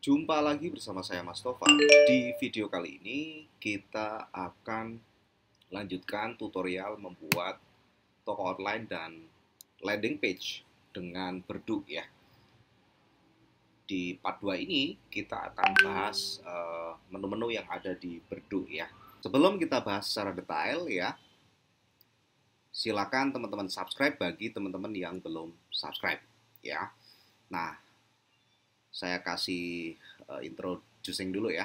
Jumpa lagi bersama saya Mas Tova. Di video kali ini kita akan lanjutkan tutorial membuat toko online dan landing page dengan Berdu ya. Di part 2 ini kita akan bahas menu-menu yang ada di Berdu ya. Sebelum kita bahas secara detail ya, silakan teman-teman subscribe bagi teman-teman yang belum subscribe ya. Nah, saya kasih introducing dulu ya.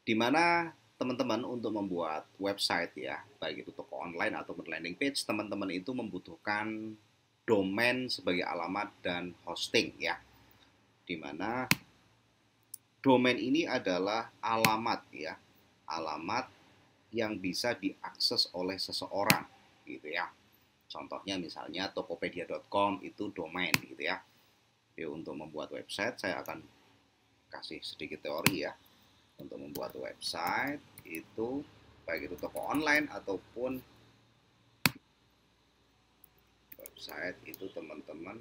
Dimana teman-teman untuk membuat website ya, baik itu toko online atau landing page, teman-teman itu membutuhkan domain sebagai alamat dan hosting ya. Dimana domain ini adalah alamat ya, alamat yang bisa diakses oleh seseorang gitu ya. Contohnya misalnya tokopedia.com itu domain gitu ya. Jadi untuk membuat website saya akan kasih sedikit teori ya. Untuk membuat website itu baik itu toko online ataupun website itu teman-teman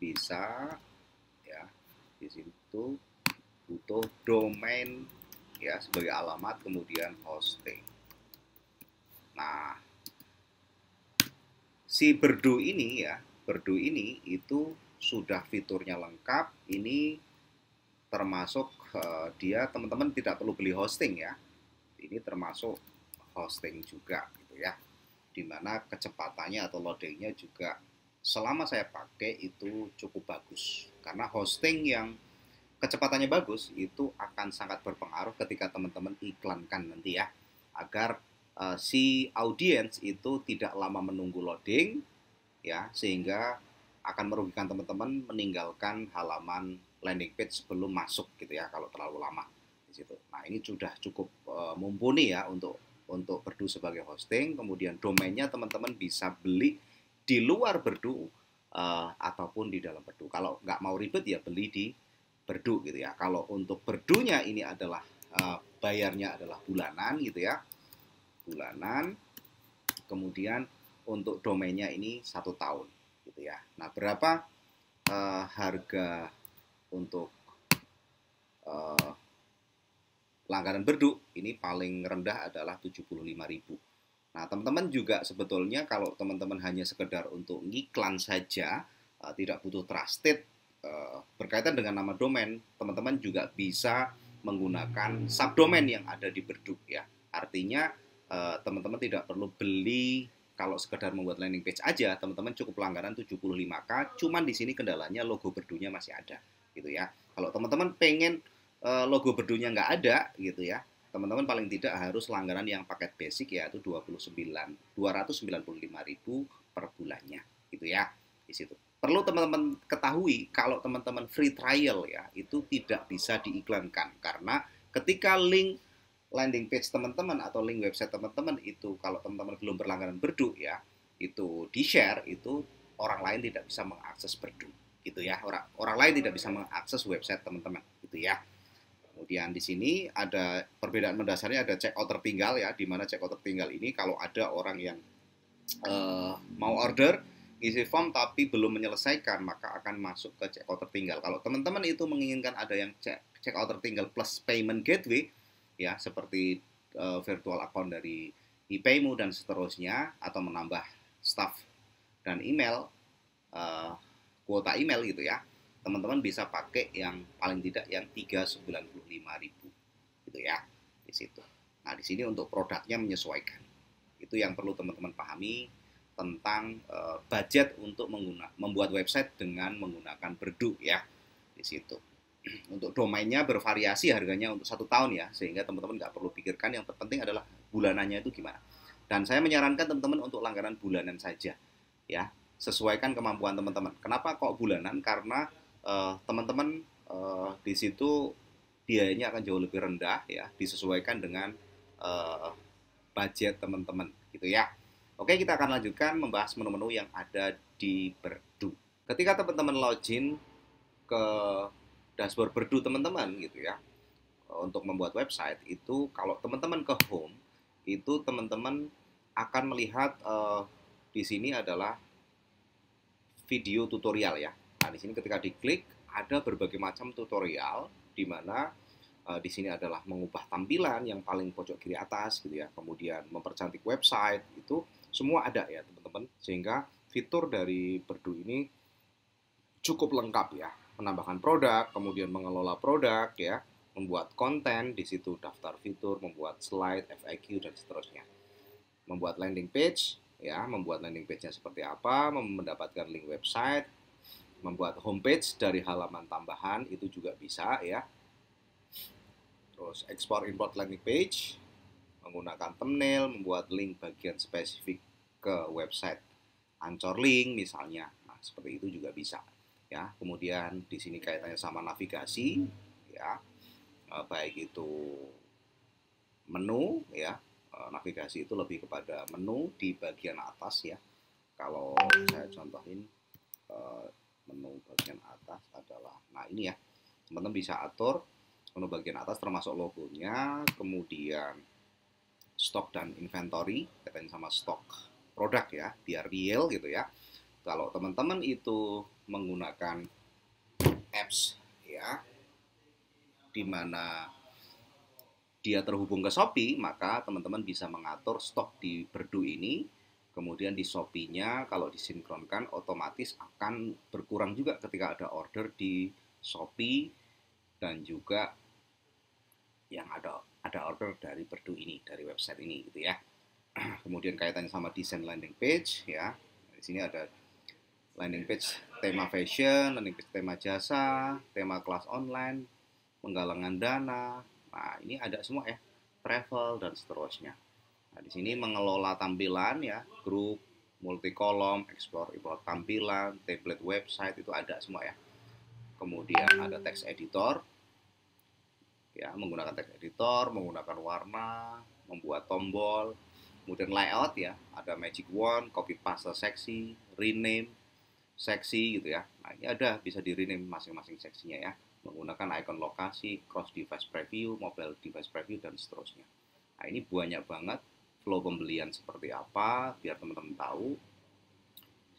bisa ya di situ butuh domain ya sebagai alamat kemudian hosting. Nah, si Berdu ini ya, Berdu ini itu sudah fiturnya lengkap. Ini termasuk dia teman-teman tidak perlu beli hosting ya. Ini termasuk hosting juga gitu ya. Dimana kecepatannya atau loadingnya juga selama saya pakai itu cukup bagus. Karena hosting yang kecepatannya bagus itu akan sangat berpengaruh ketika teman-teman iklankan nanti ya. Agar si audiens itu tidak lama menunggu loading ya, sehingga akan merugikan teman-teman meninggalkan halaman landing page sebelum masuk gitu ya kalau terlalu lama di situ. Nah, ini sudah cukup mumpuni ya untuk Berdu sebagai hosting. Kemudian domainnya teman-teman bisa beli di luar Berdu ataupun di dalam Berdu. Kalau nggak mau ribet ya beli di Berdu gitu ya. Kalau untuk Berdunya ini adalah bayarnya adalah bulanan gitu ya, bulanan. Kemudian untuk domainnya ini 1 tahun gitu ya. Nah, berapa harga untuk langganan Berdu? Ini paling rendah adalah 75.000. Nah, teman-teman juga sebetulnya kalau teman-teman hanya sekedar untuk ngiklan saja, tidak butuh trusted berkaitan dengan nama domain, teman-teman juga bisa menggunakan subdomain yang ada di Berdu ya. Artinya teman-teman tidak perlu beli. Kalau sekedar membuat landing page aja, teman-teman cukup langganan 75k. Cuman di sini kendalanya logo Berdunya masih ada, gitu ya. Kalau teman-teman pengen logo Berdunya nggak ada, gitu ya, teman-teman paling tidak harus langganan yang paket basic yaitu 295.000 per bulannya, gitu ya. Di situ. Perlu teman-teman ketahui kalau teman-teman free trial ya, itu tidak bisa diiklankan karena ketika link landing page teman-teman atau link website teman-teman itu kalau teman-teman belum berlangganan Berdu ya, itu di-share, itu orang lain tidak bisa mengakses Berdu gitu ya. Orang lain tidak bisa mengakses website teman-teman gitu ya. Kemudian di sini ada perbedaan mendasarnya, ada checkout tertinggal ya, di mana checkout tertinggal ini kalau ada orang yang mau order isi form tapi belum menyelesaikan maka akan masuk ke checkout tertinggal. Kalau teman-teman itu menginginkan ada yang checkout tertinggal plus payment gateway ya, seperti virtual account dari ePayMu dan seterusnya, atau menambah staff dan email, kuota email gitu ya, teman-teman bisa pakai yang paling tidak yang 395.000 gitu ya di situ. Nah, di sini untuk produknya menyesuaikan. Itu yang perlu teman-teman pahami tentang budget untuk membuat website dengan menggunakan Berdu ya di situ. Untuk domainnya bervariasi harganya untuk 1 tahun ya, sehingga teman-teman nggak perlu pikirkan, yang terpenting adalah bulanannya itu gimana. Dan saya menyarankan teman-teman untuk langganan bulanan saja ya, sesuaikan kemampuan teman-teman. Kenapa kok bulanan? Karena teman-teman di situ biayanya akan jauh lebih rendah ya, disesuaikan dengan budget teman-teman gitu ya. Oke, kita akan lanjutkan membahas menu-menu yang ada di Berdu. Ketika teman-teman login ke dashboard Berdu teman-teman gitu ya, untuk membuat website itu, kalau teman-teman ke home itu teman-teman akan melihat di sini adalah video tutorial ya. Nah, di sini ketika diklik ada berbagai macam tutorial di mana di sini adalah mengubah tampilan yang paling pojok kiri atas gitu ya, kemudian mempercantik website, itu semua ada ya teman-teman, sehingga fitur dari Berdu ini cukup lengkap ya, menambahkan produk, kemudian mengelola produk ya, membuat konten di situ, daftar fitur, membuat slide, FAQ dan seterusnya, membuat landing page ya, membuat landing page-nya seperti apa, mendapatkan link website, membuat homepage dari halaman tambahan itu juga bisa ya. Terus ekspor import landing page, menggunakan thumbnail, membuat link bagian spesifik ke website Anchor Link misalnya. Nah, seperti itu juga bisa ya. Kemudian di sini kaitannya sama navigasi ya. Baik itu menu ya. Navigasi itu lebih kepada menu di bagian atas ya. Kalau saya contohin menu bagian atas adalah, nah ini ya, teman-teman bisa atur menu bagian atas termasuk logonya, kemudian stok dan inventory, katanya sama stok produk ya, biar real gitu ya. Kalau teman-teman itu menggunakan apps ya, di mana dia terhubung ke Shopee, maka teman-teman bisa mengatur stok di Berdu ini. Kemudian di Shopee-nya kalau disinkronkan otomatis akan berkurang juga ketika ada order di Shopee, dan juga yang ada order dari Berdu ini, dari website ini gitu ya. Kemudian kaitannya sama desain landing page ya. Di sini ada landing page tema fashion, landing page tema jasa, tema kelas online, penggalangan dana. Nah, ini ada semua ya, travel dan seterusnya. Nah, di sini mengelola tampilan ya, grup, multi kolom, explore import tampilan, template website itu ada semua ya. Kemudian ada text editor ya, menggunakan text editor, menggunakan warna, membuat tombol, kemudian layout ya, ada magic wand, copy paste seksi, rename seksi gitu ya. Nah, ini ada bisa di rename masing-masing seksinya ya, menggunakan icon lokasi, cross device preview, mobile device preview dan seterusnya. Nah, ini banyak banget flow pembelian seperti apa biar teman-teman tahu.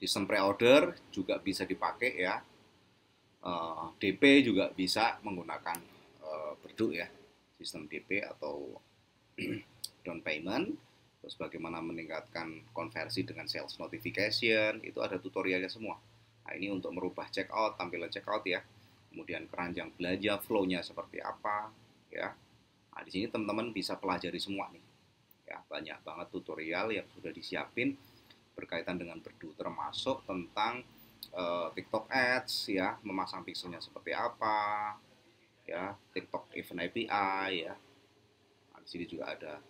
Sistem pre-order juga bisa dipakai ya. DP juga bisa menggunakan Berdu ya, sistem DP atau down payment. Terus bagaimana meningkatkan konversi dengan sales notification, itu ada tutorialnya semua. Nah, ini untuk merubah checkout, tampilan checkout ya. Kemudian keranjang belanja flow-nya seperti apa ya. Nah, di sini teman-teman bisa pelajari semua nih. Ya, banyak banget tutorial yang sudah disiapin berkaitan dengan Berdu, termasuk tentang TikTok Ads ya, memasang pixelnya seperti apa ya, TikTok Event API ya. Nah, di sini juga ada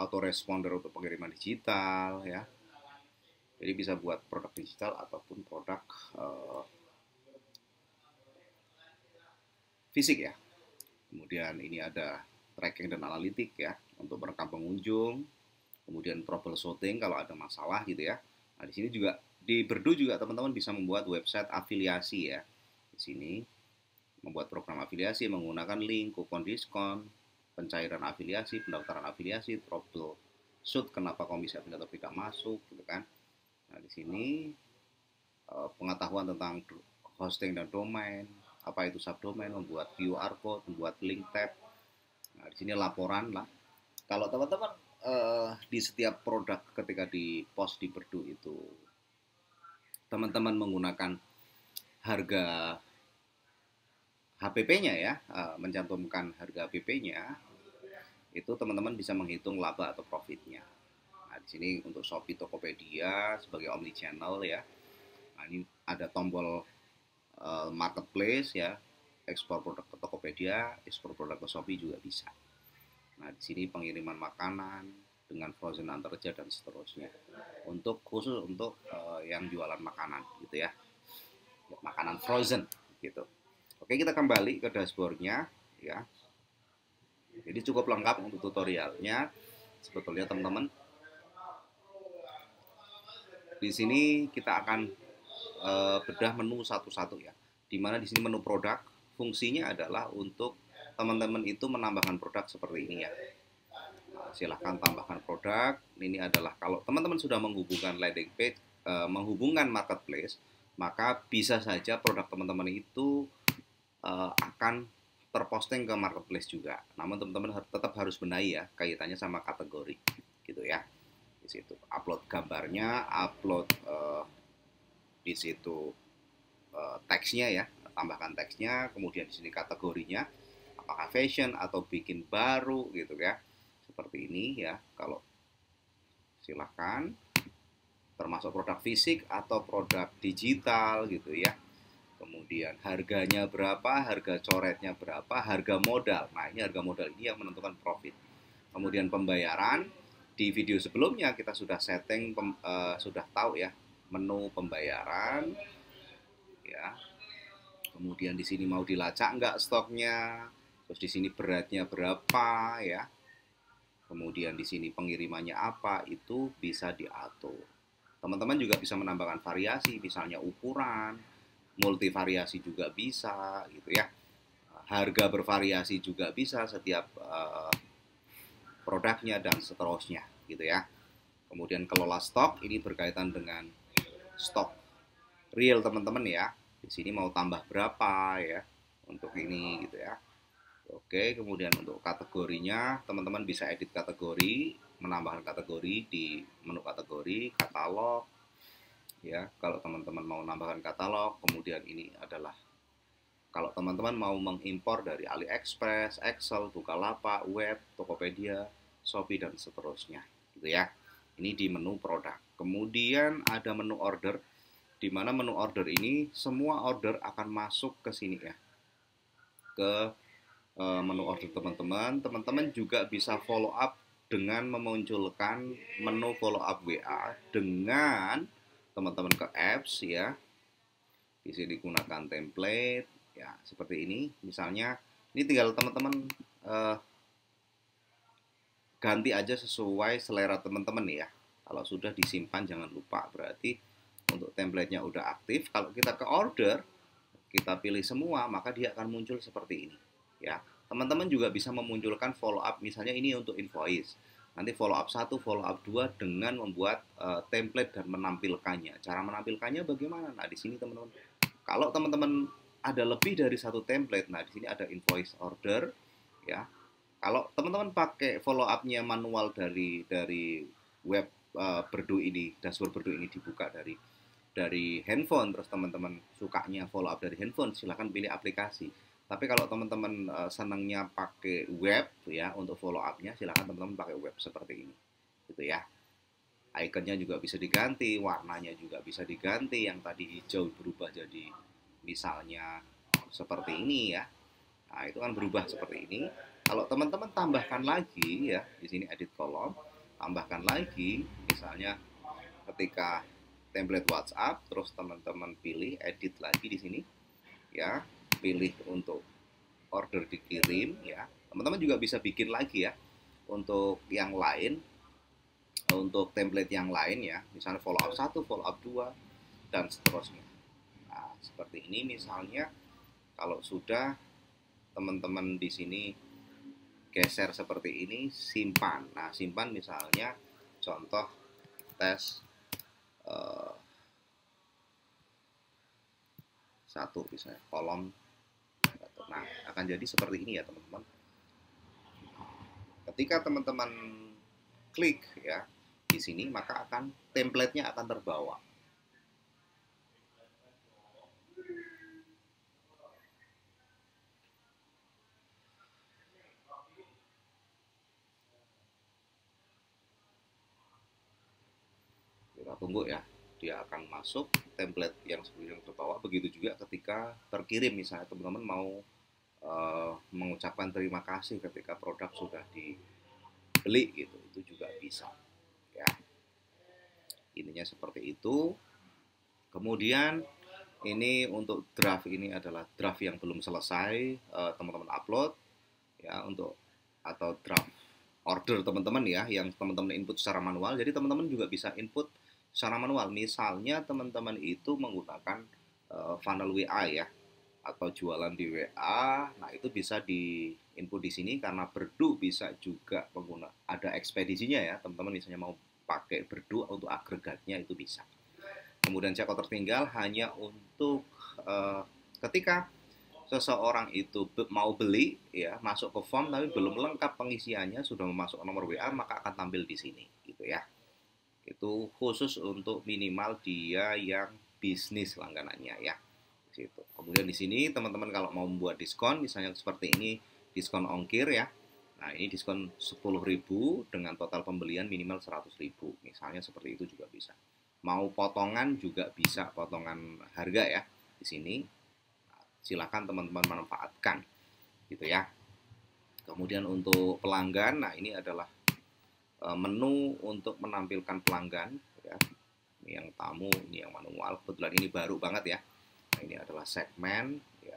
autoresponder untuk pengiriman digital ya. Jadi bisa buat produk digital ataupun produk fisik ya. Kemudian ini ada tracking dan analitik ya, untuk merekam pengunjung. Kemudian troubleshooting kalau ada masalah gitu ya. Nah, di sini juga di Berdu juga teman-teman bisa membuat website afiliasi ya. Di sini membuat program afiliasi menggunakan link, kupon diskon, pencairan afiliasi, pendaftaran afiliasi, troubleshoot kenapa komisi afiliator tidak masuk gitu kan. Nah, di sini pengetahuan tentang hosting dan domain, apa itu subdomain, membuat QR code, membuat link tab. Nah, di sini laporan lah. Kalau teman-teman di setiap produk ketika di post di Berdu itu teman-teman menggunakan harga HPP-nya ya, mencantumkan harga HPP-nya, itu teman-teman bisa menghitung laba atau profitnya. Nah, di sini untuk Shopee Tokopedia sebagai omni channel ya. Nah, ini ada tombol marketplace ya, ekspor produk ke Tokopedia, ekspor produk ke Shopee juga bisa. Nah, di sini pengiriman makanan dengan frozen antarja dan seterusnya. Untuk khusus untuk yang jualan makanan gitu ya. Makanan frozen gitu. Oke, kita kembali ke dashboardnya ya. Jadi cukup lengkap untuk tutorialnya. Sebetulnya teman-teman, di sini kita akan bedah menu satu-satu ya. Dimana di sini menu produk, fungsinya adalah untuk teman-teman itu menambahkan produk seperti ini ya. Silahkan tambahkan produk. Ini adalah kalau teman-teman sudah menghubungkan landing page, menghubungkan marketplace, maka bisa saja produk teman-teman itu akan terposting ke marketplace juga. Namun teman-teman tetap harus benahi ya kaitannya sama kategori gitu ya. Di situ upload gambarnya, upload di situ teksnya ya, tambahkan teksnya, kemudian di sini kategorinya apakah fashion atau bikin baru gitu ya. Seperti ini ya. Kalau silahkan termasuk produk fisik atau produk digital gitu ya. Kemudian harganya berapa, harga coretnya berapa, harga modal. Nah, ini harga modal ini yang menentukan profit. Kemudian pembayaran, di video sebelumnya kita sudah setting, sudah tahu ya menu pembayaran, ya. Kemudian di sini mau dilacak nggak stoknya, terus di sini beratnya berapa, ya. Kemudian di sini pengirimannya apa, itu bisa diatur. Teman-teman juga bisa menambahkan variasi, misalnya ukuran, multivariasi juga bisa gitu ya, harga bervariasi juga bisa setiap produknya dan seterusnya gitu ya. Kemudian kelola stok, ini berkaitan dengan stok real teman-teman ya. Di sini mau tambah berapa ya untuk ini gitu ya. Oke, kemudian untuk kategorinya teman-teman bisa edit kategori, menambahkan kategori di menu kategori, katalog ya. Kalau teman-teman mau menambahkan katalog, kemudian ini adalah kalau teman-teman mau mengimpor dari AliExpress, Excel, Bukalapak, Web, Tokopedia, Shopee dan seterusnya gitu ya. Ini di menu produk. Kemudian ada menu order, di mana menu order ini semua order akan masuk ke sini ya, ke menu order teman-teman. Teman-teman juga bisa follow up dengan memunculkan menu follow up WA dengan teman-teman ke apps ya. Di sini gunakan template ya, seperti ini. Misalnya ini tinggal teman-teman ganti aja sesuai selera teman-teman ya. Kalau sudah disimpan jangan lupa, berarti untuk templatenya udah aktif. Kalau kita ke order, kita pilih semua, maka dia akan muncul seperti ini ya. Teman-teman juga bisa memunculkan follow up, misalnya ini untuk invoice. Nanti follow up 1, follow up 2 dengan membuat template dan menampilkannya. Cara menampilkannya bagaimana? Nah, di sini teman-teman, kalau teman-teman ada lebih dari satu template, nah di sini ada invoice order ya. Kalau teman-teman pakai follow up-nya manual dari web Berdu ini, dashboard Berdu ini dibuka dari handphone, terus teman-teman sukanya follow up dari handphone, silahkan pilih aplikasi. Tapi kalau teman-teman senangnya pakai web ya untuk follow up-nya, silahkan teman-teman pakai web seperti ini gitu ya. Ikonnya juga bisa diganti, warnanya juga bisa diganti, yang tadi hijau berubah jadi misalnya seperti ini ya. Nah, itu kan berubah seperti ini. Kalau teman-teman tambahkan lagi ya, di sini edit kolom, tambahkan lagi misalnya ketika template WhatsApp, terus teman-teman pilih edit lagi di sini ya, pilih untuk order dikirim ya. Teman-teman juga bisa bikin lagi ya untuk yang lain, untuk template yang lain ya, misalnya follow up 1, follow up 2 dan seterusnya. Nah, seperti ini misalnya. Kalau sudah teman-teman di sini geser seperti ini, simpan. Nah, simpan misalnya contoh tes 1 misalnya kolom. Nah, akan jadi seperti ini ya teman-teman. Ketika teman-teman klik ya di sini, maka akan template-nya akan terbawa. Kita tunggu ya, dia akan masuk template yang seperti yang terbawa. Begitu juga ketika terkirim, misalnya teman-teman mau mengucapkan terima kasih ketika produk sudah dibeli gitu, itu juga bisa ya. Ininya seperti itu. Kemudian ini untuk draft, ini adalah draft yang belum selesai, teman-teman upload ya, untuk atau draft order teman-teman ya, yang teman-teman input secara manual. Jadi teman-teman juga bisa input secara manual. Misalnya teman-teman itu menggunakan funnel WA ya, atau jualan di WA. Nah, itu bisa di input di sini, karena Berdu bisa juga ada ekspedisinya ya. Teman-teman misalnya mau pakai Berdu untuk agregatnya, itu bisa. Kemudian checkout tertinggal hanya untuk ketika seseorang itu mau beli ya, masuk ke form tapi belum lengkap pengisiannya, sudah memasukkan nomor WA, maka akan tampil di sini gitu ya. Itu khusus untuk minimal dia yang bisnis langganannya ya. Situ. Kemudian di sini teman-teman kalau mau membuat diskon, misalnya seperti ini, diskon ongkir ya. Nah, ini diskon 10.000 dengan total pembelian minimal 100.000. Misalnya seperti itu juga bisa. Mau potongan juga bisa, potongan harga ya di sini. Silakan teman-teman manfaatkan gitu ya. Kemudian untuk pelanggan, nah ini adalah menu untuk menampilkan pelanggan ya. Ini yang tamu, ini yang manual. Kebetulan ini baru banget ya. Nah, ini adalah segmen ya,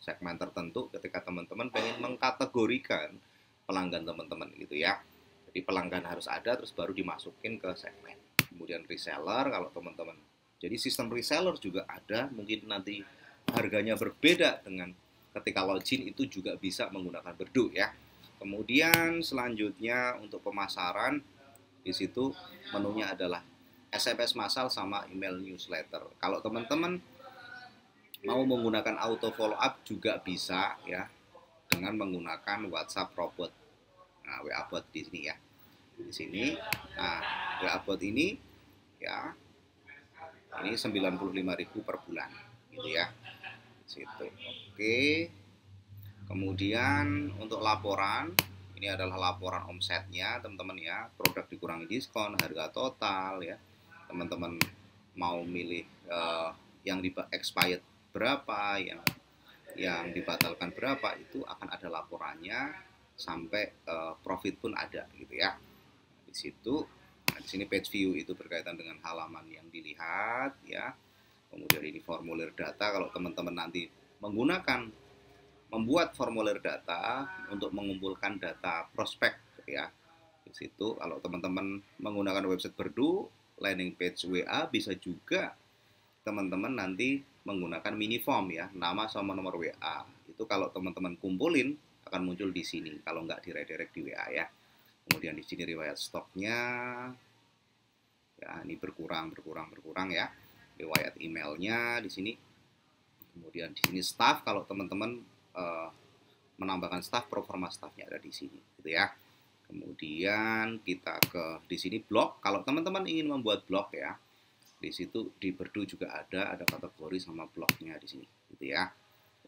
segmen tertentu ketika teman-teman pengen mengkategorikan pelanggan teman-teman gitu ya. Jadi pelanggan harus ada terus baru dimasukin ke segmen. Kemudian reseller kalau teman-teman. Jadi sistem reseller juga ada, mungkin nanti harganya berbeda dengan ketika login itu juga bisa menggunakan Berdu ya. Kemudian selanjutnya untuk pemasaran di situ menunya adalah SMS massal sama email newsletter. Kalau teman-teman mau menggunakan auto follow up juga bisa ya dengan menggunakan WhatsApp robot. Nah, WA bot di sini ya. Di sini. Nah, WA bot ini ya ini 95.000 per bulan gitu ya. Situ. Oke. Kemudian untuk laporan, ini adalah laporan omsetnya teman-teman ya, produk dikurangi diskon, harga total ya. Teman-teman mau milih yang di expired berapa, yang dibatalkan berapa, itu akan ada laporannya sampai profit pun ada gitu ya. Di situ, nah, di sini page view itu berkaitan dengan halaman yang dilihat ya. Kemudian ini formulir data kalau teman-teman nanti membuat formulir data untuk mengumpulkan data prospek ya. Di situ kalau teman-teman menggunakan website Berdu, landing page WA bisa juga teman-teman nanti menggunakan mini form ya, nama sama nomor WA. Itu kalau teman-teman kumpulin akan muncul di sini kalau nggak di redirect di WA ya. Kemudian di sini riwayat stoknya ya, ini berkurang ya. Riwayat emailnya di sini. Kemudian di sini staff kalau teman-teman menambahkan staff, performa staffnya ada di sini gitu ya. Kemudian kita ke di sini blog. Kalau teman-teman ingin membuat blog ya, di situ di Berdu juga ada kategori sama blognya di sini gitu ya.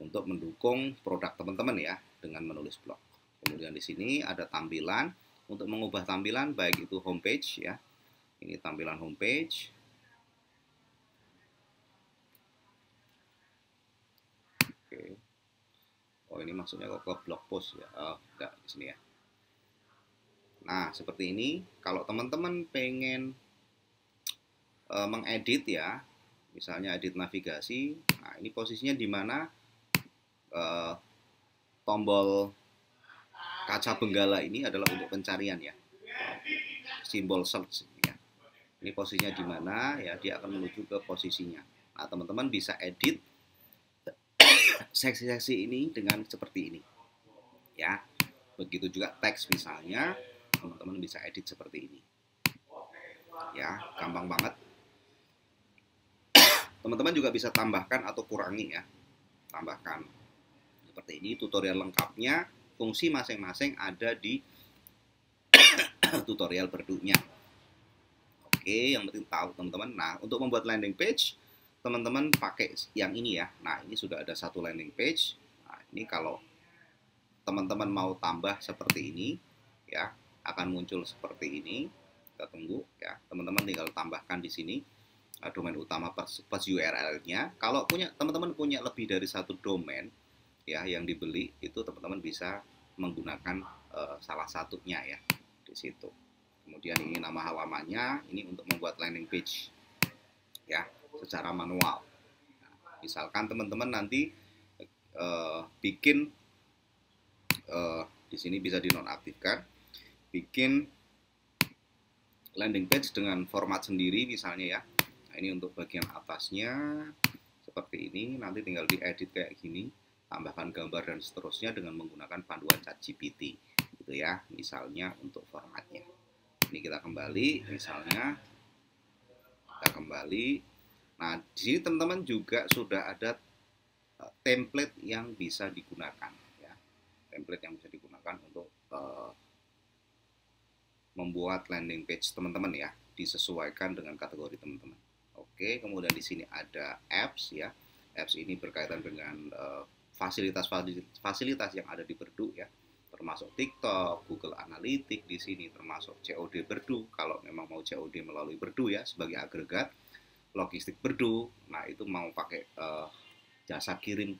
Untuk mendukung produk teman-teman ya dengan menulis blog. Kemudian di sini ada tampilan untuk mengubah tampilan baik itu homepage ya. Ini tampilan homepage. Oke. Oh, ini maksudnya kok ke blog post ya. Oh, enggak di sini ya. Nah, seperti ini. Kalau teman-teman pengen mengedit ya, misalnya edit navigasi. Nah, ini posisinya di mana tombol kaca benggala ini adalah untuk pencarian ya. Simbol search ya. Ini posisinya di mana ya, dia akan menuju ke posisinya. Nah, teman-teman bisa edit seksi-seksi ini dengan seperti ini ya. Begitu juga teks misalnya, teman-teman bisa edit seperti ini ya, gampang banget. Teman-teman juga bisa tambahkan atau kurangi ya, tambahkan seperti ini. Tutorial lengkapnya, fungsi masing-masing ada di tutorial Berdunya. Oke, yang penting tahu teman-teman. Nah, untuk membuat landing page teman-teman pakai yang ini ya. Nah, ini sudah ada satu landing page. Nah, ini kalau teman-teman mau tambah seperti ini ya, akan muncul seperti ini. Kita tunggu ya. Teman-teman tinggal tambahkan di sini domain utama plus URL-nya. Kalau teman-teman punya lebih dari satu domain ya yang dibeli, itu teman-teman bisa menggunakan salah satunya ya di situ. Kemudian ini nama halamannya, ini untuk membuat landing page ya secara manual. Nah, misalkan teman-teman nanti bikin di sini bisa dinonaktifkan, bikin landing page dengan format sendiri misalnya ya. Nah, ini untuk bagian atasnya seperti ini, nanti tinggal diedit kayak gini, tambahkan gambar dan seterusnya dengan menggunakan panduan ChatGPT gitu ya, misalnya untuk formatnya. Ini kita kembali, misalnya kita kembali. Nah, di sini teman-teman juga sudah ada template yang bisa digunakan ya. Template yang bisa digunakan untuk membuat landing page teman-teman ya, disesuaikan dengan kategori teman-teman. Oke, kemudian di sini ada apps ya. Apps ini berkaitan dengan fasilitas yang ada di Berdu ya, termasuk TikTok, Google Analytics di sini, termasuk COD Berdu kalau memang mau COD melalui Berdu ya sebagai agregat, logistik Berdu. Nah, itu mau pakai jasa kirim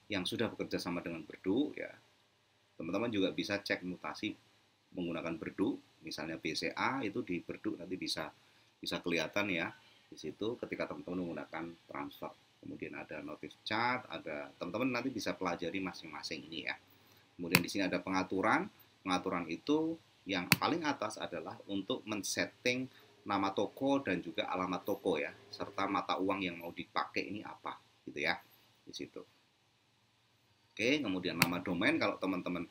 yang sudah bekerja sama dengan Berdu ya. Teman-teman juga bisa cek mutasi menggunakan Berdu, misalnya BCA itu di Berdu nanti bisa kelihatan ya di situ ketika teman-teman menggunakan transfer. Kemudian ada notif chart, ada teman-teman nanti bisa pelajari masing-masing ini ya. Kemudian di sini ada pengaturan. Pengaturan itu yang paling atas adalah untuk men-setting nama toko dan juga alamat toko ya, serta mata uang yang mau dipakai ini apa gitu ya di situ. Oke, kemudian nama domain, kalau teman-teman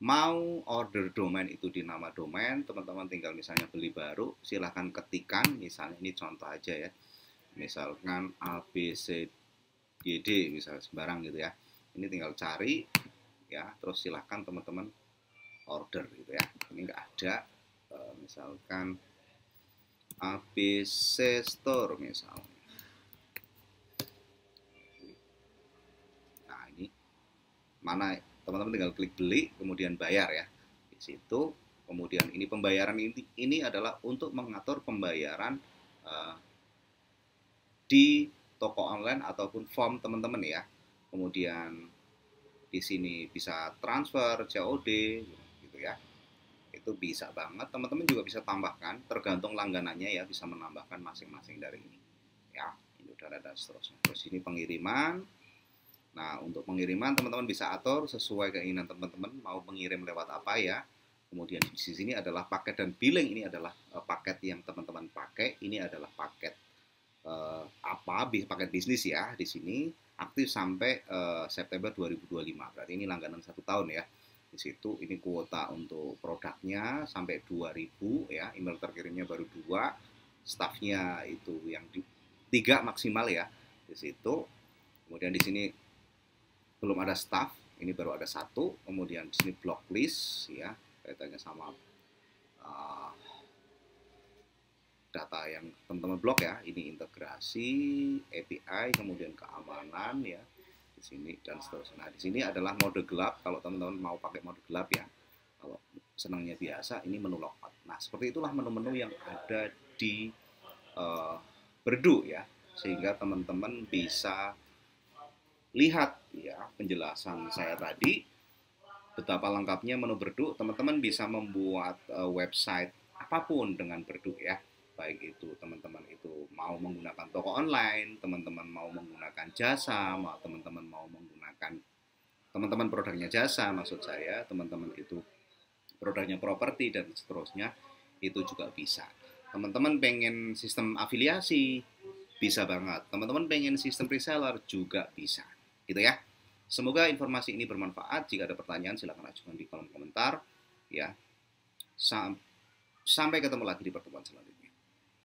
mau order domain itu di nama domain, teman-teman tinggal misalnya beli baru, silahkan ketikkan, misalnya ini contoh aja ya, misalkan ABCDD misalnya sembarang gitu ya, ini tinggal cari ya, terus silahkan teman-teman order gitu ya. Ini nggak ada, misalkan ABC Store misalnya. Nah ini mana teman-teman tinggal klik beli kemudian bayar ya di situ. Kemudian ini pembayaran ini adalah untuk mengatur pembayaran di toko online ataupun form teman-teman ya. Kemudian di sini bisa transfer, COD gitu ya. Itu bisa banget. Teman-teman juga bisa tambahkan tergantung langganannya ya, bisa menambahkan masing-masing dari ini. Ya, ini udah ada seterusnya. Terus ini pengiriman. Nah, untuk pengiriman teman-teman bisa atur sesuai keinginan teman-teman mau mengirim lewat apa ya. Kemudian di sini adalah paket dan billing, ini adalah paket yang teman-teman pakai. Ini adalah paket paket bisnis ya. Di sini aktif sampai September 2025. Berarti ini langganan 1 tahun ya. Di situ ini kuota untuk produknya sampai 2000 ya. Email terkirimnya baru 2. Staffnya itu yang 3 maksimal ya. Di situ. Kemudian di sini belum ada staff, ini baru ada 1. Kemudian di sini block list ya, kaitannya sama data yang teman-teman blok ya. Ini integrasi API, kemudian keamanan ya di sini dan seterusnya. Nah, di sini adalah mode gelap kalau teman-teman mau pakai mode gelap ya. Kalau senangnya biasa, ini menu logout. Nah, seperti itulah menu-menu yang ada di Berdu ya, sehingga teman-teman bisa lihat ya penjelasan saya tadi betapa lengkapnya menu Berdu. Teman-teman bisa membuat website apapun dengan Berdu ya. Baik itu teman-teman itu mau menggunakan toko online, teman-teman mau menggunakan jasa, teman-teman mau menggunakan teman-teman produknya jasa, maksud saya teman-teman itu produknya properti dan seterusnya, itu juga bisa. Teman-teman pengen sistem afiliasi, bisa banget. Teman-teman pengen sistem reseller juga bisa, gitu ya. Semoga informasi ini bermanfaat. Jika ada pertanyaan silahkan ajukan di kolom komentar ya. Sampai ketemu lagi di pertemuan selanjutnya.